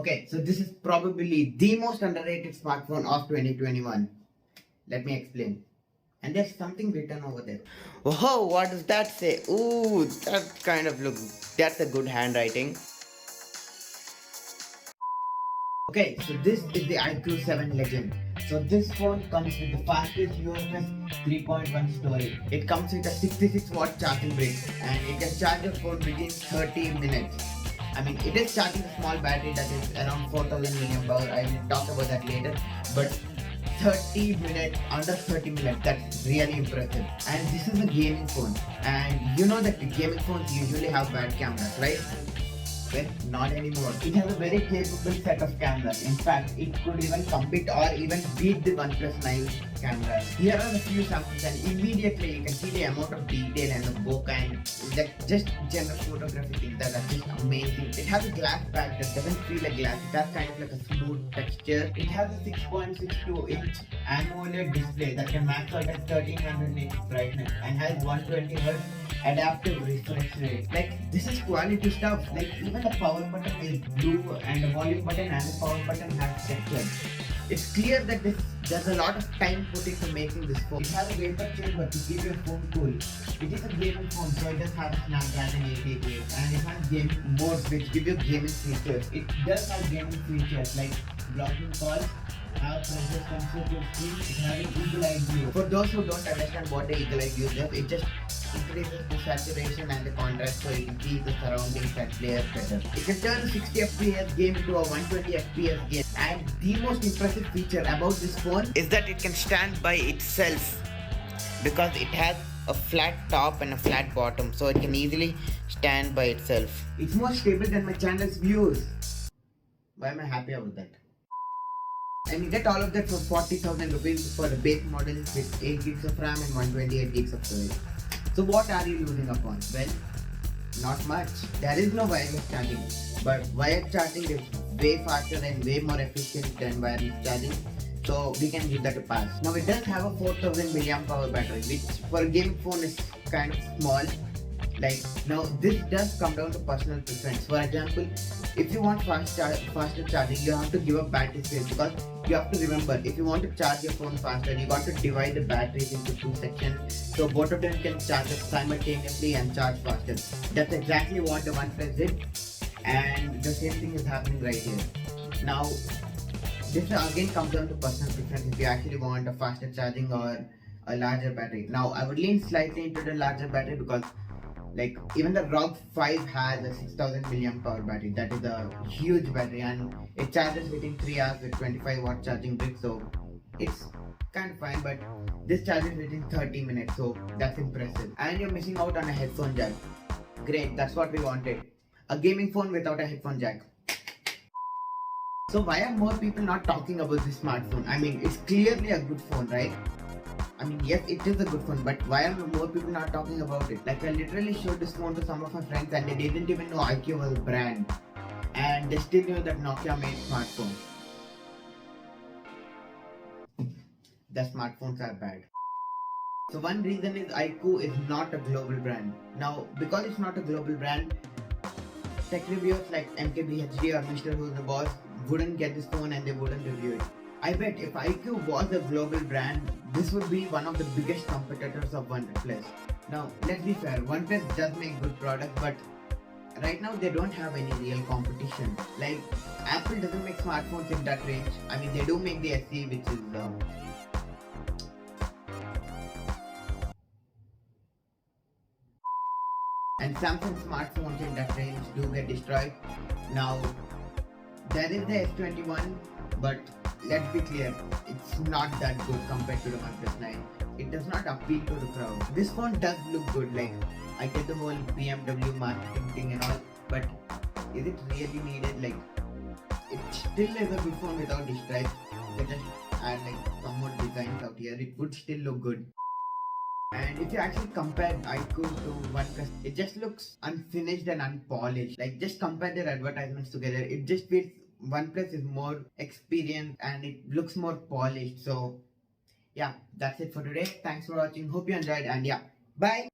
Okay, so this is probably the most underrated smartphone of 2021. Let me explain. And there's something written over there. Oh, what does that say? Ooh, that kind of looks. That's a good handwriting. Okay, so this is the iQOO 7 Legend. So this phone comes with the fastest UFS 3.1 storage. It comes with a 66 watt charging brick and it can charge your phone within 30 minutes. I mean, it is charging a small battery that is around 4000 milliamp hour. I will talk about that later. But 30 minutes, under 30 minutes, that's really impressive. And this is a gaming phone. And you know that the gaming phones usually have bad cameras, right? Well, not anymore. It has a very capable set of cameras. In fact, it could even compete or even beat the OnePlus 9 cameras. Here are a few samples and immediately you can see the amount of detail and the bokeh and like just general photography things that are just amazing. It has a glass back that doesn't feel like glass. It has kind of like a smooth texture. It has a 6.62 inch AMOLED display that can max out at 1300 nits brightness and has 120 Hz adaptive refresh rate. Like, this is quality stuff. Like, even the power button is blue and the volume button and the power button has texture. It's clear that there's a lot of time put into making this phone. It has a vapor chamber to keep your phone cool. It is a gaming phone, so it does have a Snapdragon 888 and it has gaming modes which give you gaming features. It does have gaming features like blocking calls, have pressure sensitive screen, it has an eagle eye view. For those who don't understand what the eagle eye view is, it just increases the saturation and the contrast so you can see the surroundings and players better. It can turn a 60 FPS game into a 120 FPS game. And the most impressive feature about this phone is that it can stand by itself because it has a flat top and a flat bottom, so it can easily stand by itself. It's more stable than my channel's views. Why am I happy about that? And you get all of that for 40,000 rupees for the base model with 8 gigs of RAM and 128 gigs of storage. So what are you losing upon? Well, not much. There is no wireless charging, but wired charging is way faster and way more efficient than wireless charging. So we can give that a pass. Now it does have a 4000 milliamp hour battery, which for a gaming phone is kind of small. Like, now this does come down to personal preference. For example, if you want faster charging, you have to give up battery space because you have to remember, if you want to charge your phone faster, you got to divide the batteries into two sections so both of them can charge simultaneously and charge faster. That's exactly what the OnePlus did, and the same thing is happening right here. Now, this again comes down to personal preference if you actually want a faster charging or a larger battery. Now, I would lean slightly into the larger battery because like even the ROG 5 has a 6000 milliamp hour battery. That is a huge battery and it charges within 3 hours with 25 watt charging brick, so it's kind of fine, but this charges within 30 minutes, so that's impressive. And you're missing out on a headphone jack. Great, that's what we wanted. A gaming phone without a headphone jack. So why are more people not talking about this smartphone? I mean, it's clearly a good phone, right? I mean, yes, it is a good phone, but why are more people not talking about it? Like, I literally showed this phone to some of my friends and they didn't even know iQOO was a brand. And they still knew that Nokia made smartphones. The smartphones are bad. So one reason is iQOO is not a global brand. Now, because it's not a global brand, tech reviewers like MKBHD or Mr. Who's the Boss wouldn't get this phone and they wouldn't review it. I bet if iQOO was a global brand, this would be one of the biggest competitors of OnePlus. Now, let's be fair, OnePlus does make good products, but right now they don't have any real competition. Like, Apple doesn't make smartphones in that range. I mean, they do make the SE, which is and Samsung smartphones in that range do get destroyed. Now, there is the S21, but let's be clear, it's not that good compared to the OnePlus 9. It does not appeal to the crowd. This phone does look good, like I get the whole BMW marketing thing and all, but is it really needed? Like, it still is a good phone without the stripes. They just add like some more designs out here, it would still look good. And if you actually compare iQOO to OnePlus, it just looks unfinished and unpolished. Like, just compare their advertisements together, it just feels OnePlus is more experienced and it looks more polished. So yeah, that's it for today. Thanks for watching. Hope you enjoyed and yeah, bye.